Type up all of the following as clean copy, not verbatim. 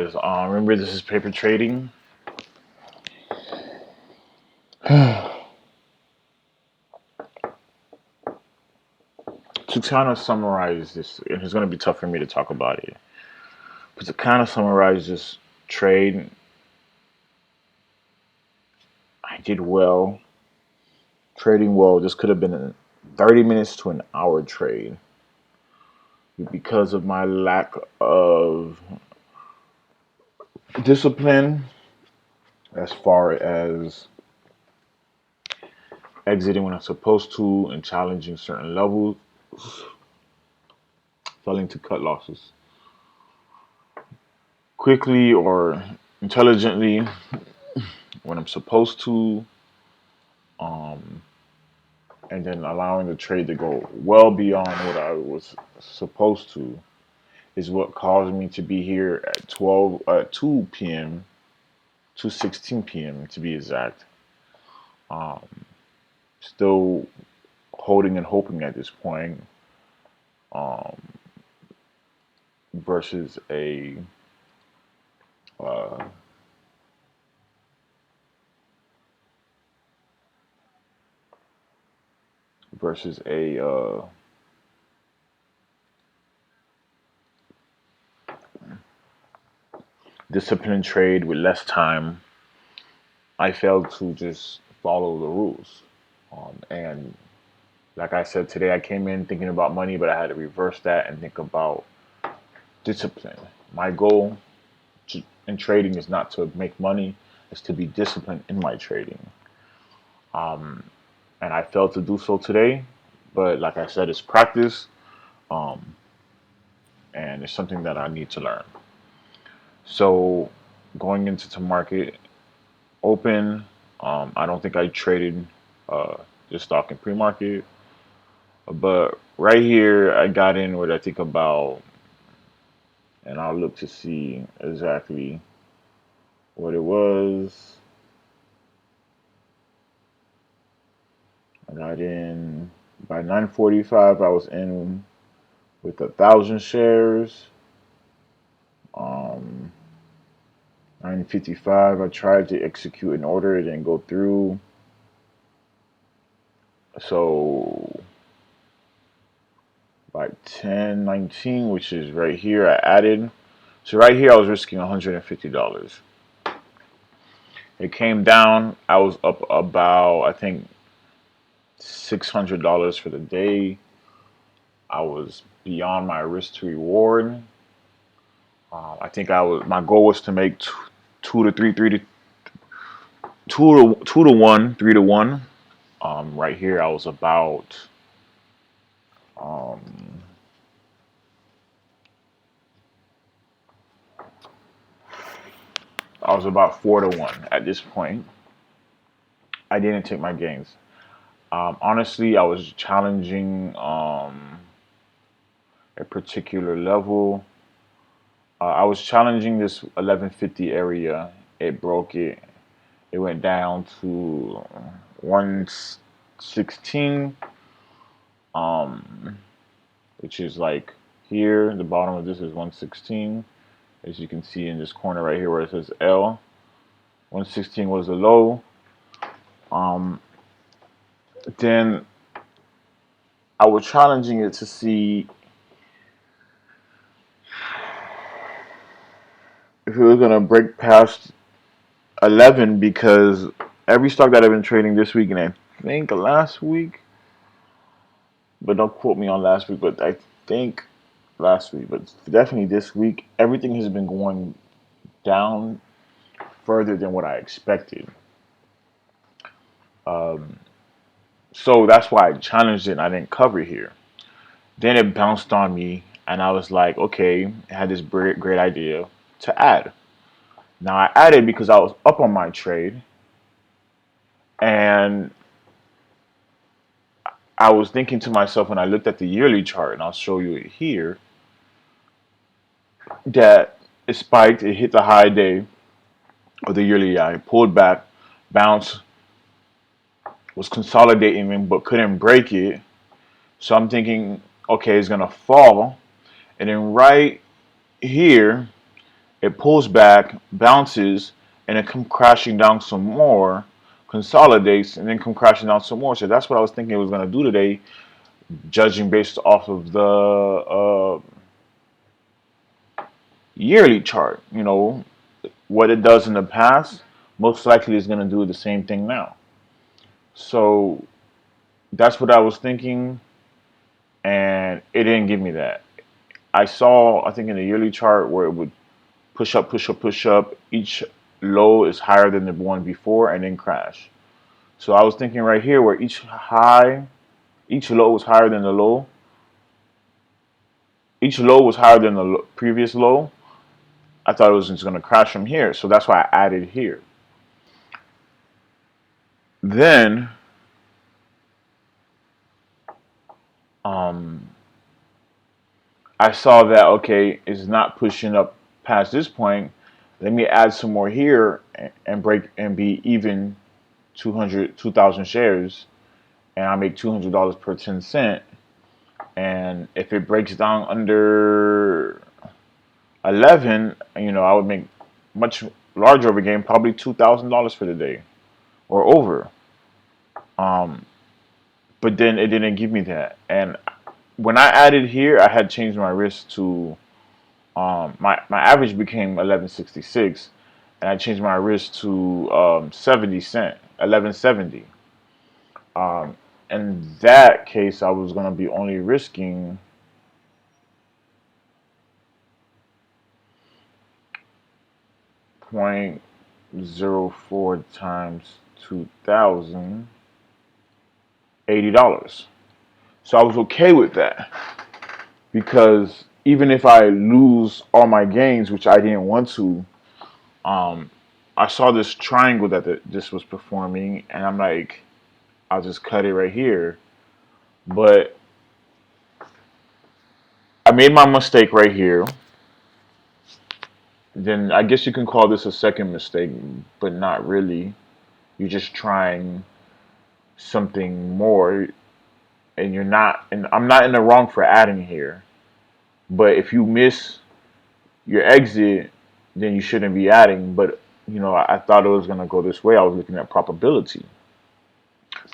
guys. Remember, this is paper trading. To kind of summarize this, and it's going to be tough for me to talk about it, but to kind of summarize this trade, I did well, trading well. This could have been a 30 minutes to an hour trade because of my lack of discipline as far as exiting when I'm supposed to and challenging certain levels, failing to cut losses quickly or intelligently when I'm supposed to, um, and then allowing the trade to go well beyond what I was supposed to is what caused me to be here at 2 p.m., 2:16 p.m. to be exact. Um, Still holding and hoping at this point, um, versus a uh, versus a disciplined trade with less time. I failed to just follow the rules. And like I said today, I came in thinking about money, but I had to reverse that and think about discipline. My goal in trading is not to make money, it's to be disciplined in my trading. Um, and I failed to do so today, but like I said, it's practice, um, and it's something that I need to learn. So going into the market open, I don't think I traded uh, this stock in pre-market, but right here I got in what I think about, and I'll look to see exactly what it was. I got in by 9:45. I was in with 1,000 shares. 9:55. I tried to execute an order, it didn't go through. So by 10:19, which is right here, I added. So right here, I was risking $150. It came down. I was up about, I think, $600 for the day. I was beyond my risk to reward. I think I was. My goal was to make two to three, three to two to one, 3 to 1. Right here, um, I was about 4 to 1 at this point. I didn't take my gains. Honestly, I was challenging a particular level. I was challenging this 1150 area. It broke it. It went down to 116, um, which is like here. The bottom of this is 116. As you can see in this corner right here where it says L. 116 was the low. Um, then I was challenging it to see if it was gonna break past 11 because every stock that I've been trading this week and I think last week, but don't quote me on last week, but I think last week, but definitely this week, everything has been going down further than what I expected. Um, so that's why I challenged it and I didn't cover here. Then it bounced on me and I was like, okay, I had this great idea to add. Now I added because I was up on my trade and I was thinking to myself when I looked at the yearly chart, and I'll show you it here, that it spiked, it hit the high day of the yearly high, pulled back, bounced, was consolidating but couldn't break it. So I'm thinking, okay, it's gonna fall. And then right here, It pulls back, bounces, and it come crashing down some more, consolidates, and then come crashing down some more. So that's what I was thinking it was going to do today, judging based off of the yearly chart. What it does in the past, most likely is going to do the same thing now. So that's what I was thinking, and it didn't give me that. I saw, I think in the yearly chart where it would push up, push up, push up. Each low is higher than the one before and then crash. So I was thinking right here where each low was higher than the low. Each low was higher than the previous low. I thought it was just going to crash from here. So that's why I added here. Then um, I saw that, okay, it's not pushing up past this point. Let me add some more here and break and be even 2,000 shares, and I make $200 per 10 cent. And if it breaks down under 11, I would make much larger of a gain, probably $2,000 for the day or over. Um, but then it didn't give me that. And when I added here, I had changed my risk to my average became 1166, and I changed my risk to 70 cent, 1170. Um, in that case, I was gonna be only risking 0.04 times 2,000, $80. So I was okay with that because even if I lose all my gains, which I didn't want to, um, I saw this triangle that this was performing, and I'm like, I'll just cut it right here. But I made my mistake right here. Then I guess you can call this a second mistake, but not really. You're just trying something more, and you're not. And I'm not in the wrong for adding here. But if you miss your exit, then you shouldn't be adding. But I thought it was gonna go this way. I was looking at probability.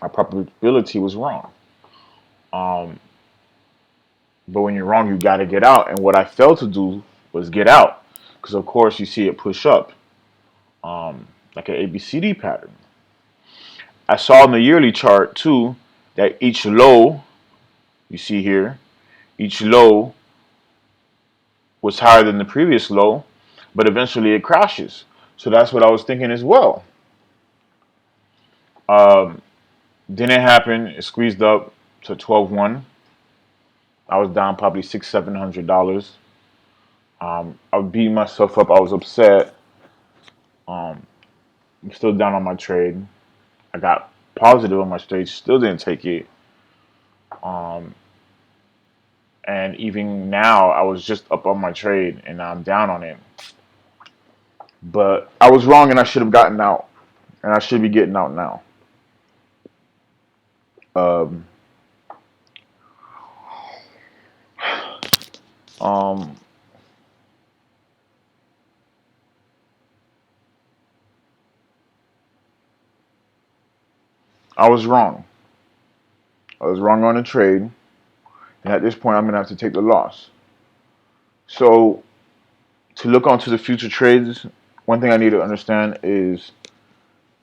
My probability was wrong. Um, but when you're wrong, you got to get out. And what I failed to do was get out, because of course you see it push up, like an ABCD pattern. I saw in the yearly chart too that each low you see here, each low was higher than the previous low, but eventually it crashes. So that's what I was thinking as well. Um, didn't happen. It squeezed up to 12.1. I was down probably $700. I was beating myself up. I was upset. Um, I'm still down on my trade. I got positive on my trade. Still didn't take it. Um, and even now, I was just up on my trade, and now I'm down on it. But I was wrong, and I should have gotten out, and I should be getting out now. Um, um, I was wrong. I was wrong on the trade, and at this point, I'm gonna have to take the loss. So to look onto the future trades, one thing I need to understand is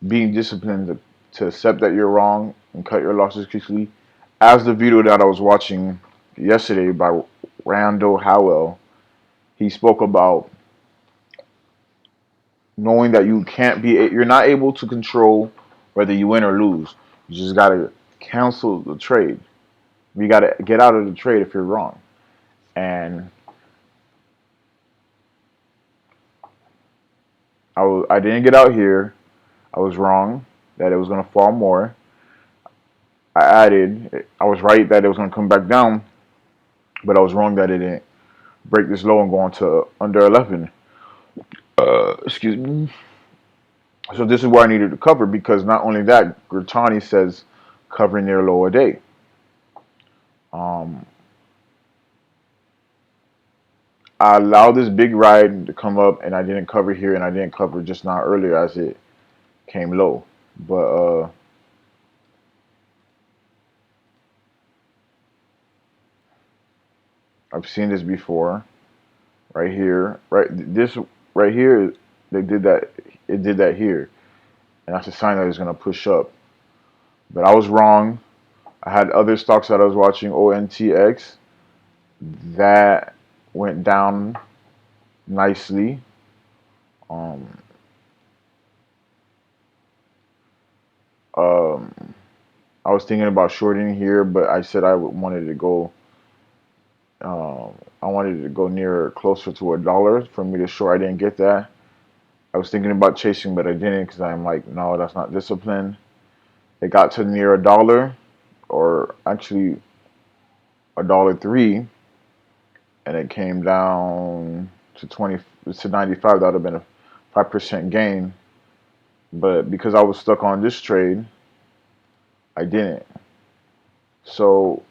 being disciplined to accept that you're wrong and cut your losses quickly. As the video that I was watching yesterday by Randall Howell, he spoke about knowing that you're not able to control whether you win or lose. You just gotta cancel the trade. You gotta get out of the trade if you're wrong. And I didn't get out here. I was wrong that it was gonna fall more. I was right that it was gonna come back down, but I was wrong that it didn't break this low and go on to under 11. Excuse me. So this is where I needed to cover, because not only that, Gritani says covering their low a day. Um, I allowed this big ride to come up, and I didn't cover here, and I didn't cover just now earlier as it came low. But I've seen this before. Right here, right this right here, they did that. It did that here, and that's a sign that it's gonna push up. But I was wrong. I had other stocks that I was watching, ONTX, that went down nicely. Um, um, I was thinking about shorting here, but I said wanted to go. I wanted to go near closer to $1 for me to short. I didn't get that. I was thinking about chasing, but I didn't because I'm like, no, that's not discipline. It got to near $1, or actually $1.03, and it came down to 95. That would have been a 5% gain. But because I was stuck on this trade, I didn't. So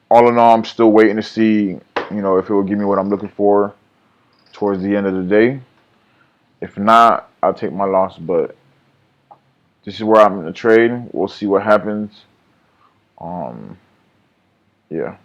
all in all, I'm still waiting to see, if it will give me what I'm looking for towards the end of the day. If not, I'll take my loss. But this is where I'm in the trade. We'll see what happens. Um, yeah.